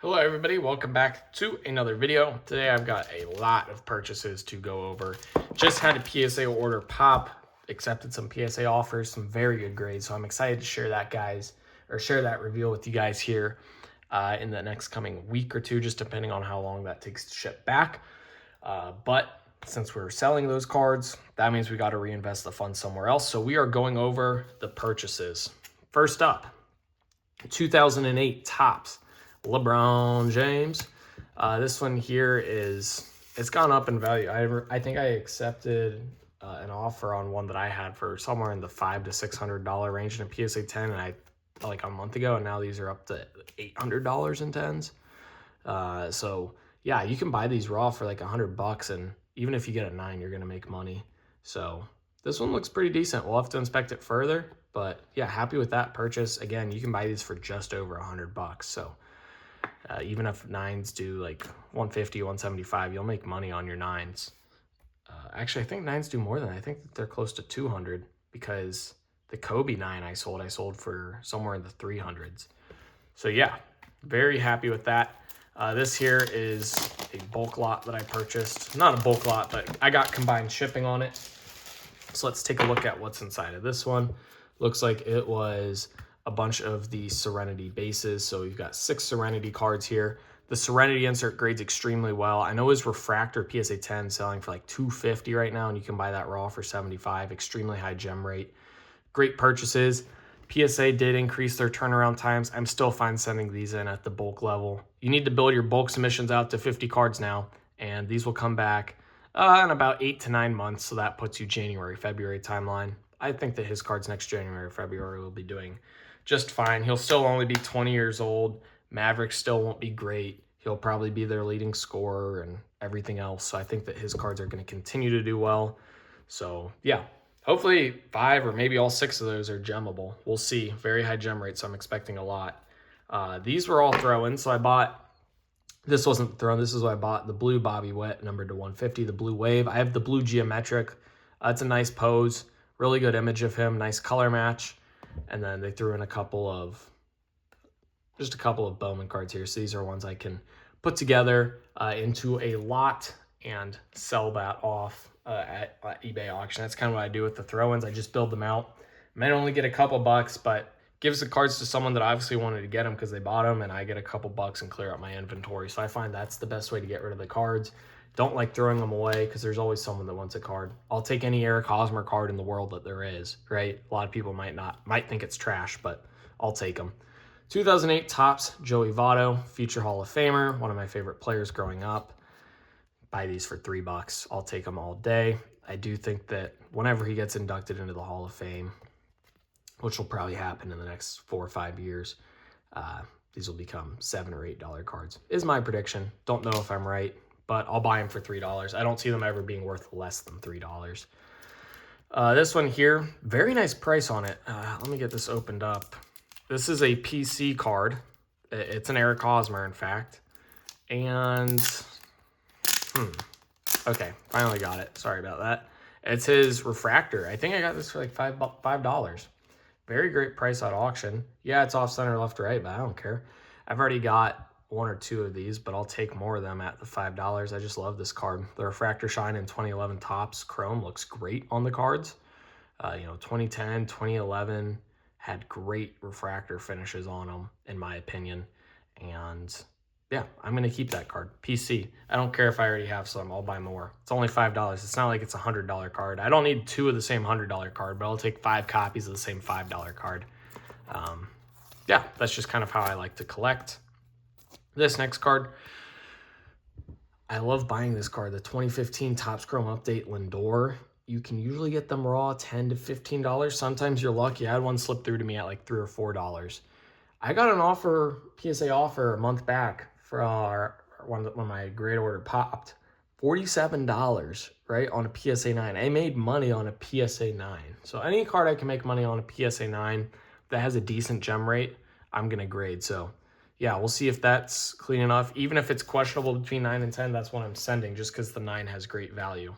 Hello everybody, welcome back to another video. Today I've got a lot of purchases to go over. Just had a PSA order pop, accepted some PSA offers, some very good grades. So I'm excited to share that review with you guys here in the next coming week or two, just depending on how long that takes to ship back. But since we're selling those cards, that means we got to reinvest the funds somewhere else. So we are going over the purchases. First up, 2008 Topps LeBron James. This one here it's gone up in value. I think I accepted an offer on one that I had for somewhere in the $500 to $600 range in a PSA 10, and I like a month ago, and now these are up to $800 in 10s. So yeah, you can buy these raw for like $100, and even if you get a 9, you're gonna make money. So this one looks pretty decent. We'll have to inspect it further, but yeah, happy with that purchase. Again, you can buy these for just over $100. So even if 9s do like 150, 175, you'll make money on your 9s. Actually, I think 9s do more than that. I think that they're close to 200 because the Kobe 9 I sold for somewhere in the 300s. So yeah, very happy with that. This here is a bulk lot that I purchased. Not a bulk lot, but I got combined shipping on it. So let's take a look at what's inside of this one. Looks like it was a bunch of the Serenity bases. So you've got 6 Serenity cards here. The Serenity insert grades extremely well. I know his Refractor PSA 10 selling for like $250 right now, and you can buy that raw for $75. Extremely high gem rate. Great purchases. PSA did increase their turnaround times. I'm still fine sending these in at the bulk level. You need to build your bulk submissions out to 50 cards now, and these will come back in about 8 to 9 months. So that puts you January, February timeline. I think that his cards next January or February will be doing just fine. He'll still only be 20 years old. Mavericks still won't be great. He'll probably be their leading scorer and everything else. So I think that his cards are going to continue to do well. So yeah, hopefully 5 or maybe all 6 of those are gemmable. We'll see. Very high gem rate, so I'm expecting a lot. These were all throw-ins, so I bought, this wasn't thrown, this is what I bought, the blue Bobby Witt, numbered to 150, the blue Wave. I have the blue Geometric. It's a nice pose, really good image of him, nice color match. And then they threw in just a couple of Bowman cards here. So these are ones I can put together into a lot and sell that off at eBay auction. That's kind of what I do with the throw-ins. I just build them out. Might only get a couple bucks, but gives the cards to someone that obviously wanted to get them because they bought them, and I get a couple bucks and clear out my inventory. So I find that's the best way to get rid of the cards. Don't like throwing them away because there's always someone that wants a card. I'll take any Eric Hosmer card in the world that there is, right? A lot of people might think it's trash, but I'll take them. 2008 Topps Joey Votto, future Hall of Famer, one of my favorite players growing up. Buy these for $3. I'll take them all day. I do think that whenever he gets inducted into the Hall of Fame, which will probably happen in the next 4 or 5 years, these will become $7 or $8 cards, is my prediction. Don't know if I'm right, but I'll buy them for $3. I don't see them ever being worth less than $3. This one here, very nice price on it. Let me get this opened up. This is a PC card. It's an Eric Hosmer, in fact. And, okay, finally got it. Sorry about that. It's his Refractor. I think I got this for like $5. Very great price at auction. Yeah, it's off center, left, right, but I don't care. I've already got 1 or 2 of these, but I'll take more of them at the $5. I just love this card. The Refractor Shine in 2011 Topps Chrome looks great on the cards. 2010, 2011 had great refractor finishes on them, in my opinion. And yeah, I'm going to keep that card. PC. I don't care if I already have some. I'll buy more. It's only $5. It's not like it's a $100 card. I don't need 2 of the same $100 card, but I'll take 5 copies of the same $5 card. Yeah, that's just kind of how I like to collect. This next card, I love buying this card. The 2015 Topps Chrome Update Lindor. You can usually get them raw $10 to $15. Sometimes you're lucky. I had one slip through to me at like $3 or $4. I got an PSA offer a month back for when my grade order popped. $47, right, on a PSA 9. I made money on a PSA 9. So any card I can make money on a PSA 9 that has a decent gem rate, I'm going to grade. So yeah, we'll see if that's clean enough. Even if it's questionable between 9 and 10, that's what I'm sending just because the 9 has great value.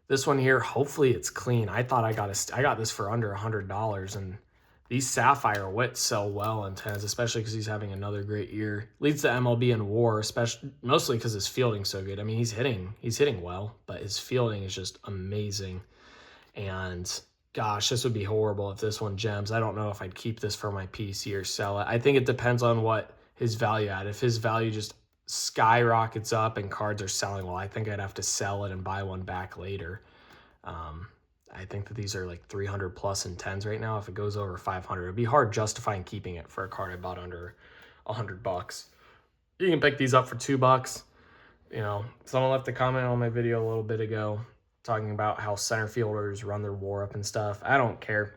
This one here, hopefully it's clean. I thought I got this for under $100, and these Sapphire Wits sell well in 10s, especially because he's having another great year. Leads the MLB in WAR, especially mostly because his fielding's so good. I mean, he's hitting well, but his fielding is just amazing. And gosh, this would be horrible if this one gems. I don't know if I'd keep this for my PC or sell it. I think it depends on what his value at. If his value just skyrockets up and cards are selling well, I think I'd have to sell it and buy one back later. I think that these are like 300 plus in 10s right now. If it goes over 500, it'd be hard justifying keeping it for a card I bought under $100. You can pick these up for $2. You know, someone left a comment on my video a little bit ago talking about how center fielders run their WAR up and stuff. I don't care.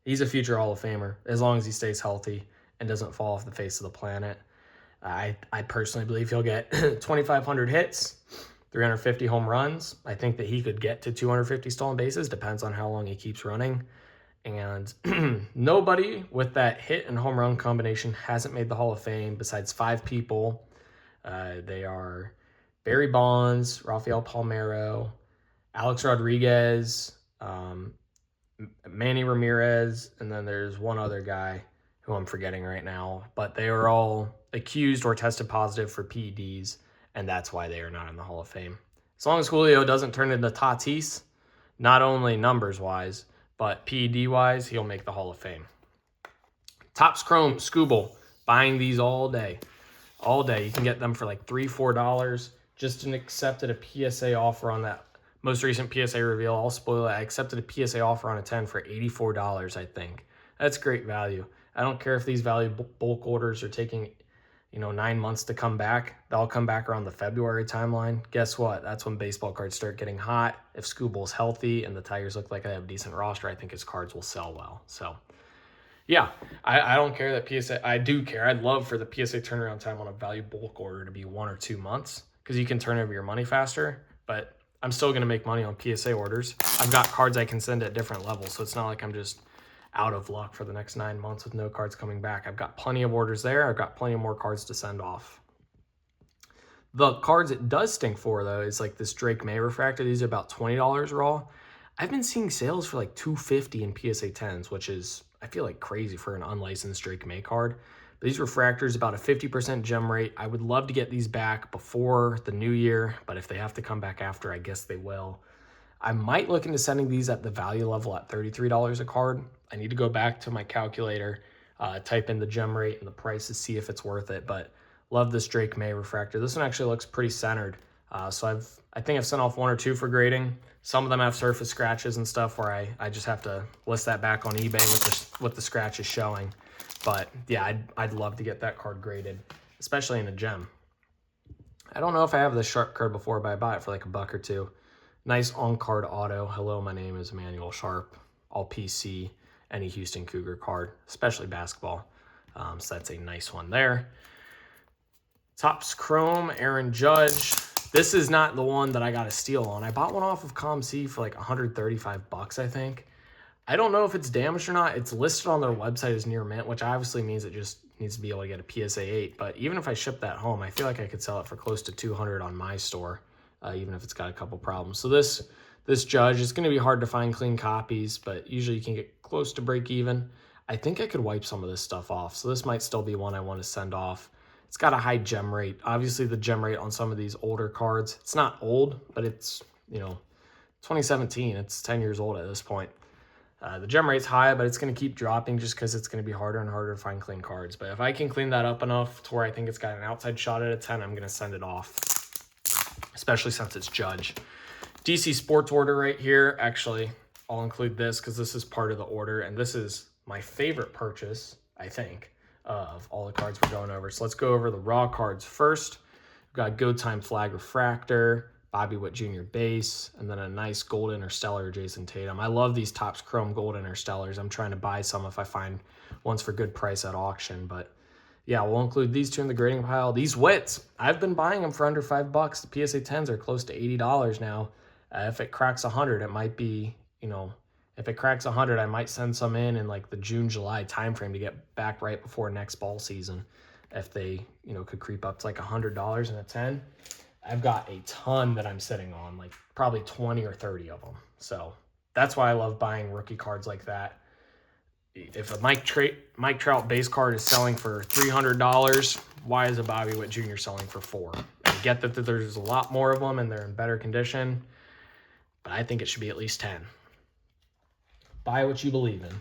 He's a future Hall of Famer as long as he stays healthy and doesn't fall off the face of the planet. I personally believe he'll get 2,500 hits, 350 home runs. I think that he could get to 250 stolen bases. Depends on how long he keeps running. And nobody with that hit and home run combination hasn't made the Hall of Fame besides 5 people. They are Barry Bonds, Rafael Palmeiro, Alex Rodriguez, Manny Ramirez, and then there's one other guy who I'm forgetting right now. But they are all accused or tested positive for PEDs, and that's why they are not in the Hall of Fame. As long as Julio doesn't turn into Tatis, not only numbers-wise, but PED-wise, he'll make the Hall of Fame. Topps Chrome Scooble, buying these all day. All day. You can get them for like $3, $4. Just accepted a PSA offer on that most recent PSA reveal. I'll spoil it. I accepted a PSA offer on a 10 for $84, I think. That's great value. I don't care if these value bulk orders are taking 9 months to come back. They'll come back around the February timeline. Guess what? That's when baseball cards start getting hot. If Scooble's healthy and the Tigers look like they have a decent roster, I think his cards will sell well. So, yeah, I don't care that PSA. I do care. I'd love for the PSA turnaround time on a value bulk order to be 1 or 2 months because you can turn over your money faster. But I'm still going to make money on PSA orders. I've got cards I can send at different levels, so it's not like I'm just out of luck for the next 9 months with no cards coming back. I've got plenty of orders there. I've got plenty of more cards to send off. The cards it does stink for, though, is like this Drake May refractor. These are about $20 raw. I've been seeing sales for like $250 in PSA 10s, which is, I feel like, crazy for an unlicensed Drake May card. But these refractors, about a 50% gem rate. I would love to get these back before the new year, but if they have to come back after, I guess they will. I might look into sending these at the value level at $33 a card. I need to go back to my calculator, type in the gem rate and the price to see if it's worth it. But love this Drake May refractor. This one actually looks pretty centered. So I think I've sent off 1 or 2 for grading. Some of them have surface scratches and stuff where I just have to list that back on eBay with the scratches showing. But yeah, I'd love to get that card graded, especially in a gem. I don't know if I have this Sharp card before, but I bought it for like $1 or $2. Nice on-card auto. Hello, my name is Emmanuel Sharp. All PC, any Houston Cougar card, especially basketball. So that's a nice one there. Topps Chrome, Aaron Judge. This is not the one that I got a steal on. I bought one off of ComC for like $135, I think. I don't know if it's damaged or not. It's listed on their website as near mint, which obviously means it just needs to be able to get a PSA 8. But even if I ship that home, I feel like I could sell it for close to $200 on my store, even if it's got a couple problems. So this Judge, it's going to be hard to find clean copies, but usually you can get close to break even. I think I could wipe some of this stuff off. So this might still be one I want to send off. It's got a high gem rate. Obviously, the gem rate on some of these older cards, it's not old, but it's, 2017. It's 10 years old at this point. The gem rate's high, but it's going to keep dropping just because it's going to be harder and harder to find clean cards. But if I can clean that up enough to where I think it's got an outside shot at a 10, I'm going to send it off, especially since it's Judge. DC Sports order right here. Actually, I'll include this because this is part of the order, and this is my favorite purchase, I think, of all the cards we're going over. So let's go over the raw cards first. We've got Go Time Flag Refractor, Bobby Witt Jr. base, and then a nice Gold Interstellar Jason Tatum. I love these Topps Chrome Gold Interstellars. I'm trying to buy some if I find ones for good price at auction. But yeah, we'll include these two in the grading pile. These Wits, I've been buying them for under $5. The PSA 10s are close to $80 now. If it cracks 100, it might be, if it cracks 100, I might send some in like the June, July timeframe to get back right before next ball season. If they, could creep up to like $100 in a 10. I've got a ton that I'm sitting on, like probably 20 or 30 of them. So that's why I love buying rookie cards like that. if a Mike Trout base card is selling for $300, why is a Bobby Witt Jr. selling for $400? I get that there's a lot more of them and they're in better condition, but I think it should be at least 10. Buy what you believe in.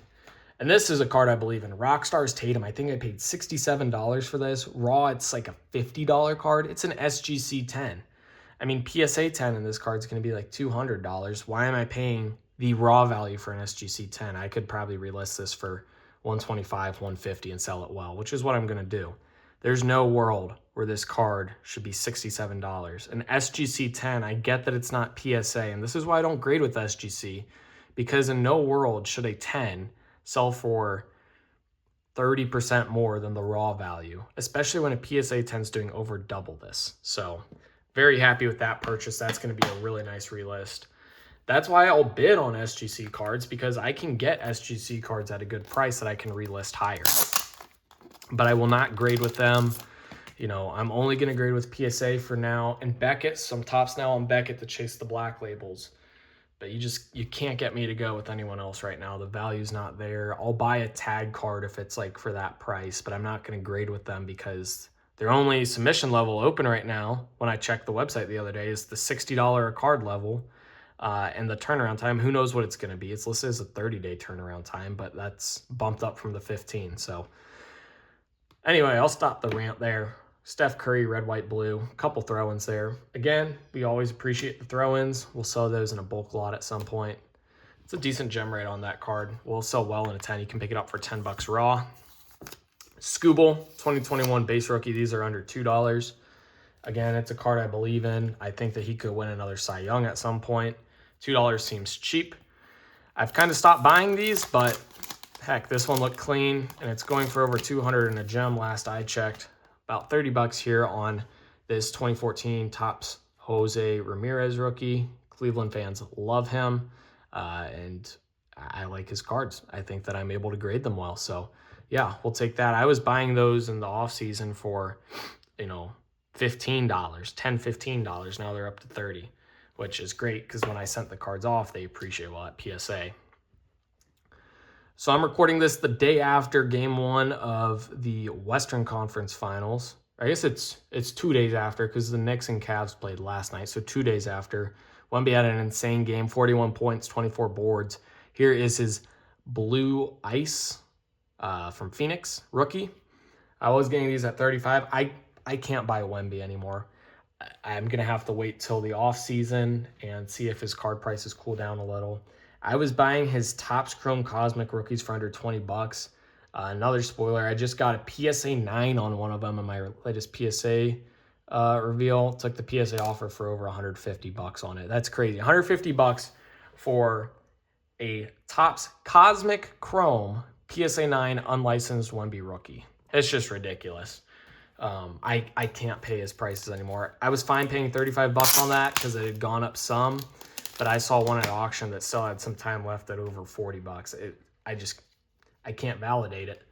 And this is a card I believe in. Rockstar's Tatum. I think I paid $67 for this. Raw, it's like a $50 card. It's an SGC 10. I mean, PSA 10 in this card is going to be like $200. Why am I paying the raw value for an SGC 10? I could probably relist this for $125, $150 and sell it well, which is what I'm going to do. There's no world where this card should be $67. An SGC 10, I get that it's not PSA, and this is why I don't grade with SGC, because in no world should a 10 sell for 30% more than the raw value, especially when a PSA 10 is doing over double this. So very happy with that purchase. That's going to be a really nice relist. That's why I'll bid on SGC cards, because I can get SGC cards at a good price that I can relist higher. But I will not grade with them. You know, I'm only going to grade with PSA for now. And Beckett, some tops now on Beckett to chase the black labels. But you can't get me to go with anyone else right now. The value's not there. I'll buy a tag card if it's like for that price, but I'm not going to grade with them because their only submission level open right now, when I checked the website the other day, is the $60 a card level. And the turnaround time, who knows what it's going to be. It's listed as a 30-day turnaround time, but that's bumped up from the 15. So anyway, I'll stop the rant there. Steph Curry, red, white, blue, a couple throw-ins there. Again, we always appreciate the throw-ins. We'll sell those in a bulk lot at some point. It's a decent gem rate on that card. We'll sell well in a 10. You can pick it up for $10 raw. Scooble, 2021 base rookie. These are under $2. Again, it's a card I believe in. I think that he could win another Cy Young at some point. $2 seems cheap. I've kind of stopped buying these, but heck, this one looked clean, and it's going for over $200 in a gem last I checked. About $30 here on this 2014 Topps Jose Ramirez rookie. Cleveland fans love him, and I like his cards. I think that I'm able to grade them well. So, yeah, we'll take that. I was buying those in the offseason for, $15, $10, $15. Now they're up to $30, which is great because when I sent the cards off, they appreciate well at PSA. So I'm recording this the day after game 1 of the Western Conference Finals. I guess it's 2 days after because the Knicks and Cavs played last night. So 2 days after. Wemby had an insane game, 41 points, 24 boards. Here is his Blue Ice from Phoenix, rookie. I was getting these at 35. I can't buy Wemby anymore. I'm going to have to wait till the offseason and see if his card prices cool down a little. I was buying his Topps Chrome Cosmic rookies for under $20. Another spoiler, I just got a PSA 9 on one of them in my latest PSA reveal. Took the PSA offer for over $150 on it. That's crazy. $150 for a Topps Cosmic Chrome PSA 9 unlicensed Wemby rookie. It's just ridiculous. I can't pay his prices anymore. I was fine paying $35 on that because it had gone up some. But I saw one at auction that still had some time left at over $40. I can't validate it.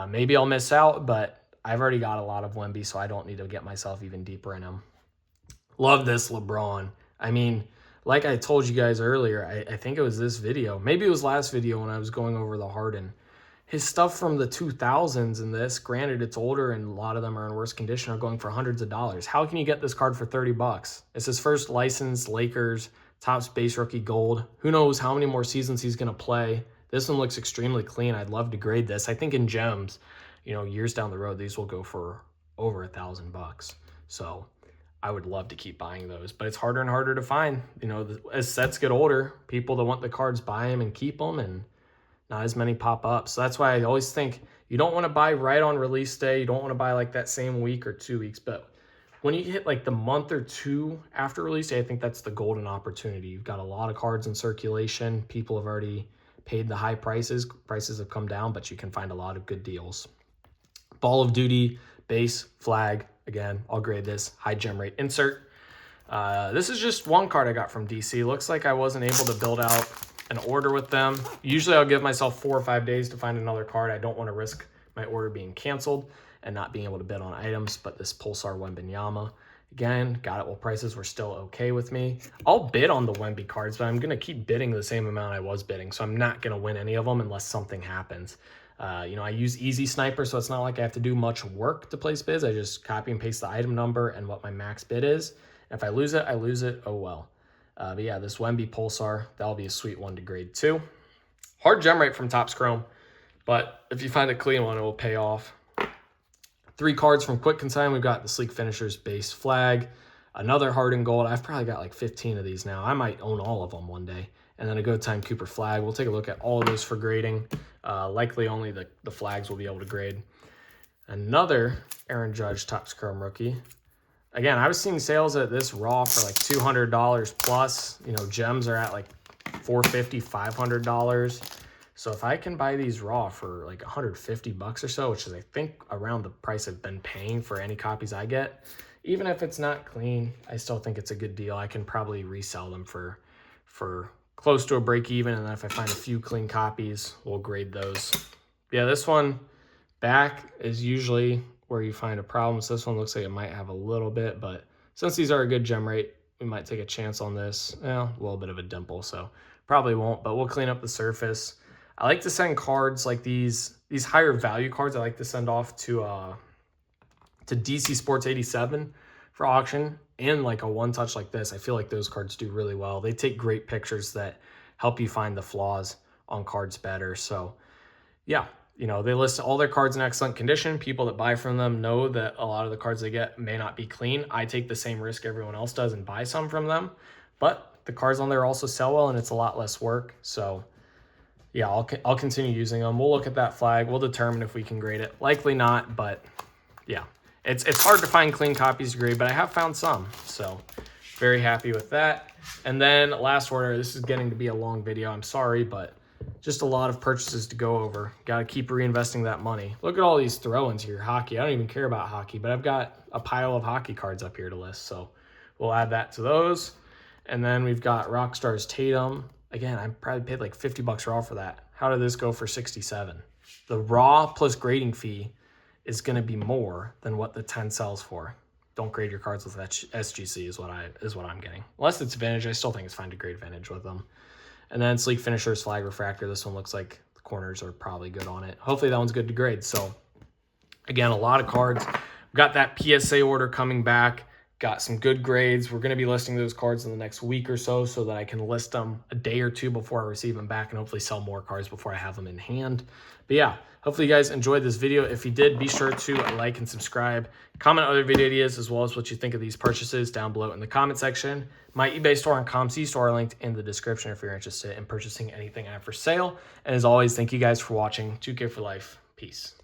Maybe I'll miss out, but I've already got a lot of Wemby, so I don't need to get myself even deeper in him. Love this LeBron. I mean, like I told you guys earlier, I think it was this video. Maybe it was last video when I was going over the Harden. His stuff from the 2000s in this, granted it's older and a lot of them are in worse condition, are going for hundreds of dollars. How can you get this card for $30? It's his first licensed Lakers Topps base rookie gold. Who knows how many more seasons he's going to play. This one looks extremely clean. I'd love to grade this. I think in gems, years down the road, these will go for over $1,000. So I would love to keep buying those, but it's harder and harder to find. As sets get older, people that want the cards buy them and keep them, and not as many pop up. So that's why I always think you don't want to buy right on release day. You don't want to buy like that same week or 2 weeks, but when you hit like the month or two after release day, I think that's the golden opportunity. You've got a lot of cards in circulation. People have already paid the high prices. Prices have come down, but you can find a lot of good deals. Ball of Duty, base, flag. Again, I'll grade this. High gem rate insert. This is just one card I got from DC. Looks like I wasn't able to build out an order with them. Usually I'll give myself 4 or 5 days to find another card. I don't want to risk my order being canceled and not being able to bid on items, but this Pulsar Wembanyama, Again, got it while prices were still okay with me. I'll bid on the Wemby cards, but I'm going to keep bidding the same amount I was bidding. So I'm not going to win any of them unless something happens. I use Easy Sniper, so it's not like I have to do much work to place bids. I just copy and paste the item number and what my max bid is. And if I lose it, I lose it. Oh, well. But yeah, this Wemby Pulsar, that'll be a sweet one to grade too. Hard gem rate from Topps Chrome, but if you find a clean one, it will pay off. 3 cards from Quick Consign. We've got the Sleek Finishers base flag, another Hardened Gold. I've probably got like 15 of these now. I might own all of them one day. And then a Good Time Cooper flag. We'll take a look at all of those for grading. Likely only the flags will be able to grade. Another Aaron Judge Topps Chrome rookie. Again, I was seeing sales at this raw for like $200 plus. Gems are at like $450, $500. So if I can buy these raw for like 150 bucks or so, which is I think around the price I've been paying for any copies I get, even if it's not clean, I still think it's a good deal. I can probably resell them for close to a break even, and then if I find a few clean copies, we'll grade those. Yeah, this one back is usually where you find a problem. So this one looks like it might have a little bit, but since these are a good gem rate, we might take a chance on this. A little bit of a dimple, so probably won't, but we'll clean up the surface. I like to send cards like these higher value cards. I like to send off to DC Sports 87 for auction, and like a one touch like this. I feel like those cards do really well. They take great pictures that help you find the flaws on cards better. So yeah, they list all their cards in excellent condition. People that buy from them know that a lot of the cards they get may not be clean. I take the same risk everyone else does and buy some from them, but the cards on there also sell well and it's a lot less work. So yeah, I'll continue using them. We'll look at that flag. We'll determine if we can grade it. Likely not, but yeah. It's hard to find clean copies to grade, but I have found some. So very happy with that. And then last order, this is getting to be a long video. I'm sorry, but just a lot of purchases to go over. Got to keep reinvesting that money. Look at all these throw-ins here. Hockey. I don't even care about hockey, but I've got a pile of hockey cards up here to list. So we'll add that to those. And then we've got Rockstar's Tatum. Again, I probably paid like 50 bucks raw for that. How did this go for 67? The raw plus grading fee is going to be more than what the 10 sells for. Don't grade your cards with SGC is what I'm getting. Unless it's vintage, I still think it's fine to grade vintage with them. And then Sleek Finishers Flag Refractor. This one looks like the corners are probably good on it. Hopefully that one's good to grade. So again, a lot of cards. We've got that PSA order coming back. Got some good grades. We're going to be listing those cards in the next week or so that I can list them a day or two before I receive them back and hopefully sell more cards before I have them in hand. But yeah, hopefully you guys enjoyed this video. If you did, be sure to like and subscribe. Comment other video ideas as well as what you think of these purchases down below in the comment section. My eBay store and ComC store are linked in the description if you're interested in purchasing anything I have for sale. And as always, thank you guys for watching. 2K for life. Peace.